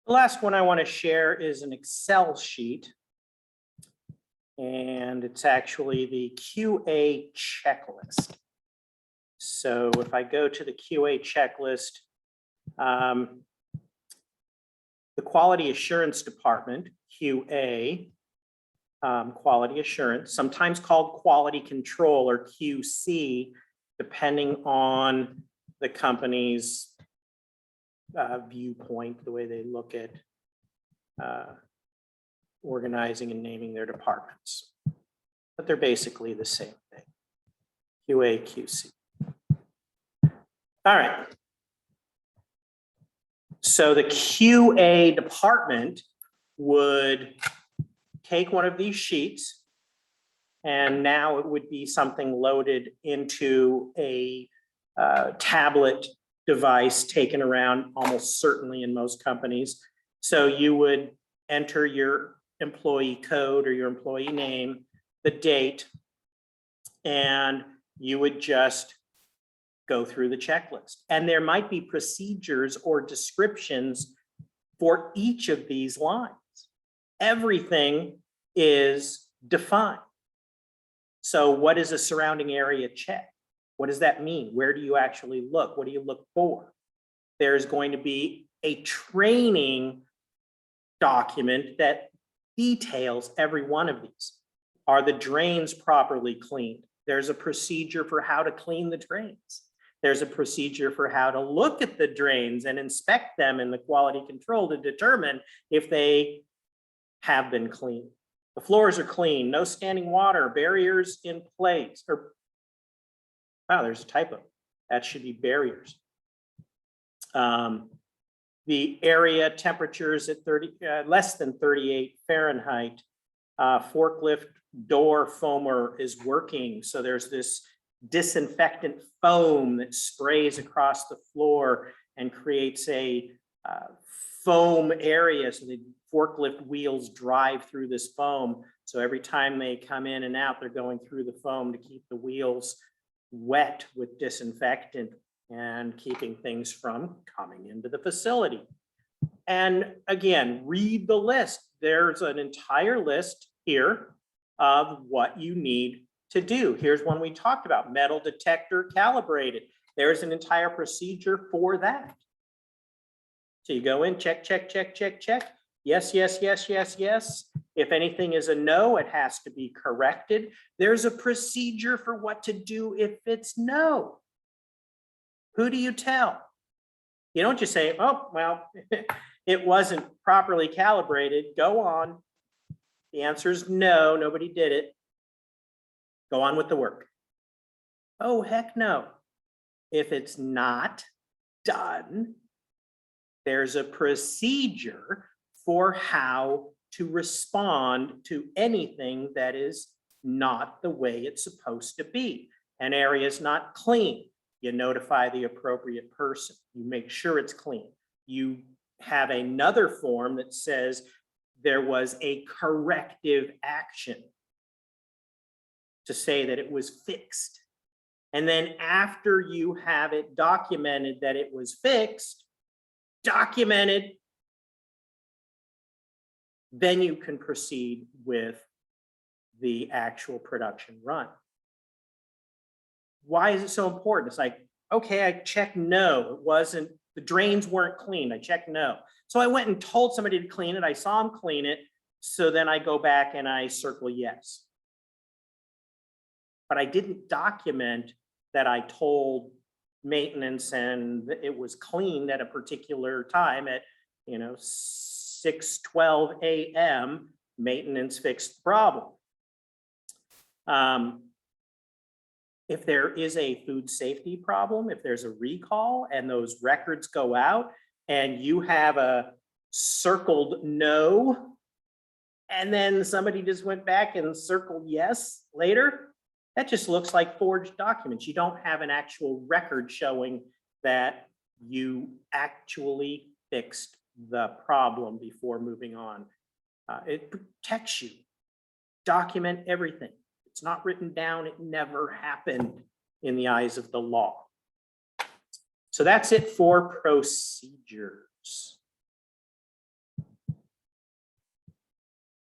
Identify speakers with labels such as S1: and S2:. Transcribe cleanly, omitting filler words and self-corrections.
S1: The last one I want to share is an Excel sheet. And it's actually the QA checklist. So if I go to the QA checklist, the Quality Assurance Department, QA, quality assurance, sometimes called quality control or QC, depending on the company's viewpoint, the way they look at organizing and naming their departments. But they're basically the same thing, QA, QC. All right. So the QA department would take one of these sheets, and now it would be something loaded into a tablet device taken around almost certainly in most companies. So you would enter your employee code or your employee name, the date, and you would just go through the checklist. And there might be procedures or descriptions for each of these lines. Everything is defined. So what is a surrounding area check? What does that mean? Where do you actually look? What do you look for? There's going to be a training document that details every one of these. Are the drains properly cleaned? There's a procedure for how to clean the drains. There's a procedure for how to look at the drains and inspect them in the quality control to determine if they have been cleaned. The floors are clean, no standing water, barriers in place, or, wow, there's a typo. That should be barriers. The area temperatures at less than 38 Fahrenheit. Forklift door foamer is working. So there's this disinfectant foam that sprays across the floor and creates a foam area. So the forklift wheels drive through this foam. So every time they come in and out, they're going through the foam to keep the wheels wet with disinfectant and keeping things from coming into the facility. And again, read the list. There's an entire list here of what you need to do. Here's one we talked about, metal detector calibrated. There's an entire procedure for that. So you go in, check, check, check, check, check. Yes, yes, yes, yes, yes. If anything is a no, it has to be corrected. There's a procedure for what to do if it's no. Who do you tell? You don't just say, oh, well, it wasn't properly calibrated. Go on. The answer is no, nobody did it. Go on with the work. Oh, heck no. If it's not done, there's a procedure for how to respond to anything that is not the way it's supposed to be. An area is not clean. You notify the appropriate person. You make sure it's clean. You have another form that says there was a corrective action to say that it was fixed. And then after you have it documented that it was fixed, documented, then you can proceed with the actual production run. Why is it so important? It's like, okay, I checked no, it wasn't, the drains weren't clean. I checked no. So I went and told somebody to clean it. I saw them clean it. So then I go back and I circle yes. But I didn't document that I told maintenance and it was cleaned at a particular time at, 6:12 a.m. Maintenance fixed the problem. If there is a food safety problem, if there's a recall and those records go out and you have a circled no, and then somebody just went back and circled yes later, that just looks like forged documents. You don't have an actual record showing that you actually fixed the problem before moving on. It protects you. Document everything. It's not written down. It never happened in the eyes of the law. So that's it for procedures.